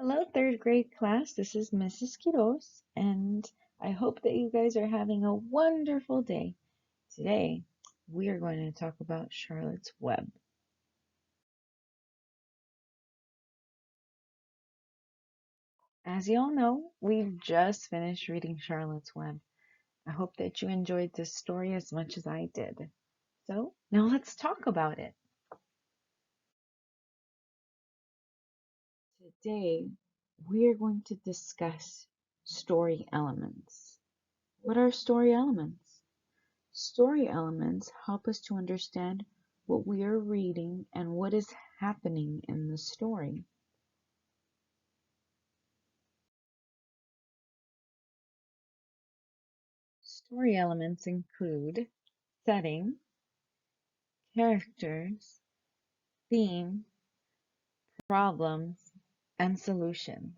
Hello, third grade class. This is Mrs. Quiroz, and I hope that you guys are having a wonderful day. Today, we are going to talk about Charlotte's Web. As you all know, we've just finished reading Charlotte's Web. I hope that you enjoyed this story as much as I did. So, now let's talk about it. Today, we are going to discuss story elements. What are story elements? Story elements help us to understand what we are reading and what is happening in the story. Story elements include setting, characters, theme, problems, and solutions.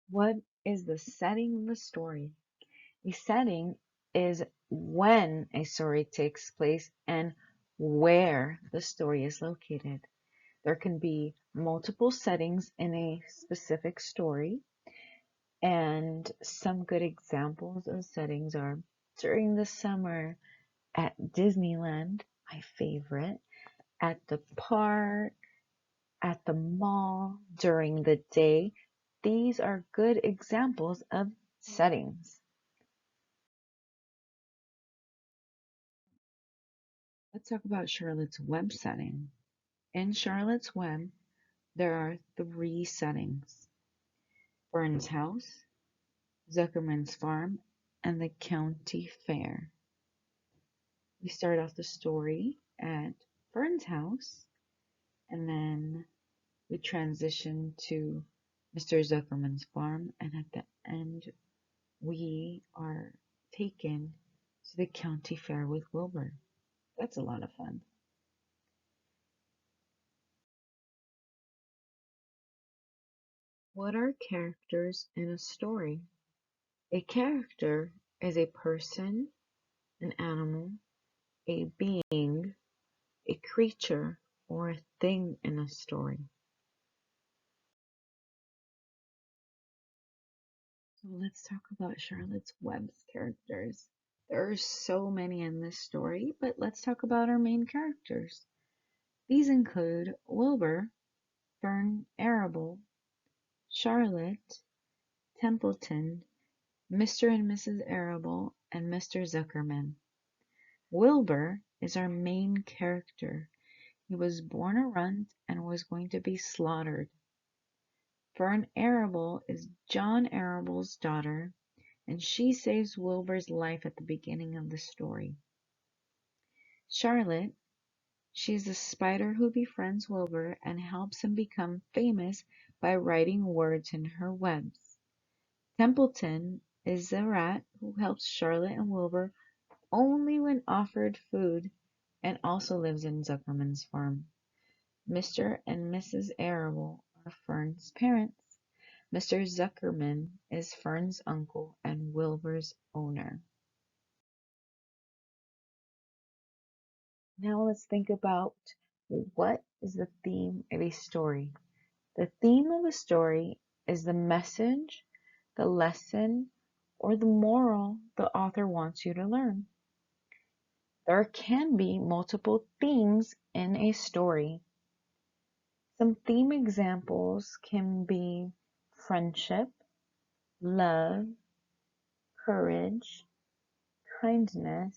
What is the setting of the story? A setting is when a story takes place and where the story is located. There can be multiple settings in a specific story, and some good examples of settings are during the summer at Disneyland, my favorite, at the park, at the mall, during the day. These are good examples of settings. Let's talk about Charlotte's Web setting. In Charlotte's Web, there are 3 settings: Fern's house, Zuckerman's farm, and the county fair. We start off the story at Fern's house, and then we transition to Mr. Zuckerman's farm, and at the end, we are taken to the county fair with Wilbur. That's a lot of fun. What are characters in a story? A character is a person, an animal, a being, a creature, or a thing in a story. So let's talk about Charlotte's Web's characters. There are so many in this story, but let's talk about our main characters. These include Wilbur, Fern Arable, Charlotte, Templeton, Mr. and Mrs. Arable, and Mr. Zuckerman. Wilbur is our main character. He was born a runt and was going to be slaughtered. Fern Arable is John Arable's daughter, and she saves Wilbur's life at the beginning of the story. Charlotte, she's the spider who befriends Wilbur and helps him become famous by writing words in her webs. Templeton is the rat who helps Charlotte and Wilbur only when offered food and also lives in Zuckerman's farm. Mr. and Mrs. Arable are Fern's parents. Mr. Zuckerman is Fern's uncle and Wilbur's owner. Now let's think about what is the theme of a story. The theme of a story is the message, the lesson, or the moral the author wants you to learn. There can be multiple themes in a story. Some theme examples can be friendship, love, courage, kindness,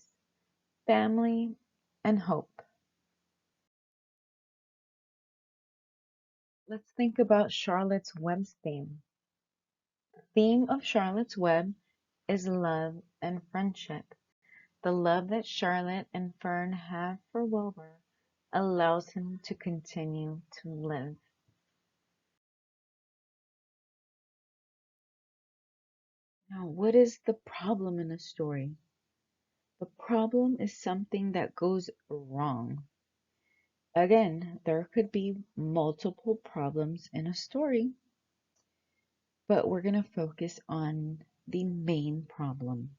family, and hope. Let's think about Charlotte's Web's theme. The theme of Charlotte's Web is love and friendship. The love that Charlotte and Fern have for Wilbur allows him to continue to live. Now, what is the problem in a story? The problem is something that goes wrong. Again, there could be multiple problems in a story, but we're going to focus on the main problem.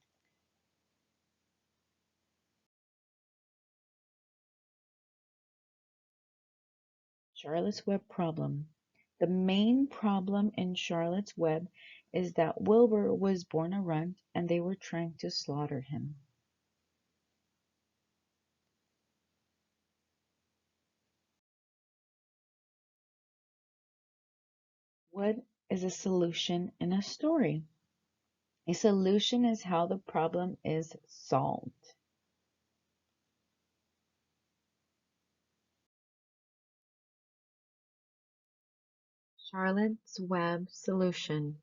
Charlotte's Web problem. The main problem in Charlotte's Web is that Wilbur was born a runt and they were trying to slaughter him. What is a solution in a story? A solution is how the problem is solved. Charlotte's Web solution.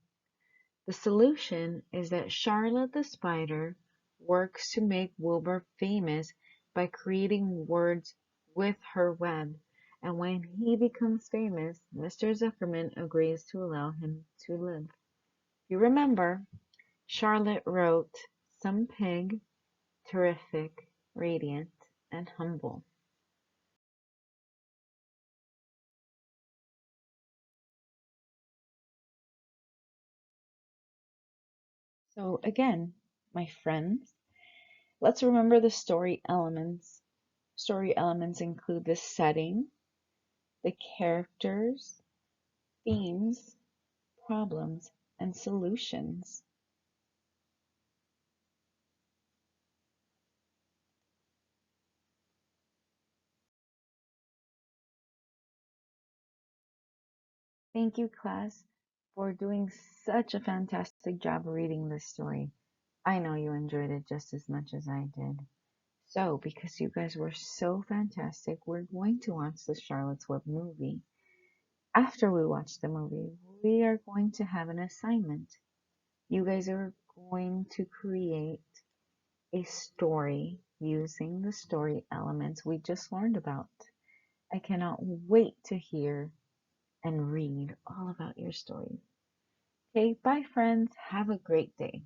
The solution is that Charlotte the spider works to make Wilbur famous by creating words with her web. And when he becomes famous, Mr. Zuckerman agrees to allow him to live. You remember, Charlotte wrote Some Pig, Terrific, Radiant, and Humble. So again, my friends, let's remember the story elements. Story elements include the setting, the characters, themes, problems, and solutions. Thank you, class, for doing such a fantastic job reading this story. I know you enjoyed it just as much as I did. So, because you guys were so fantastic, we're going to watch the Charlotte's Web movie. After we watch the movie, we are going to have an assignment. You guys are going to create a story using the story elements we just learned about. I cannot wait to hear and read all about your stories. Okay, bye friends. Have a great day.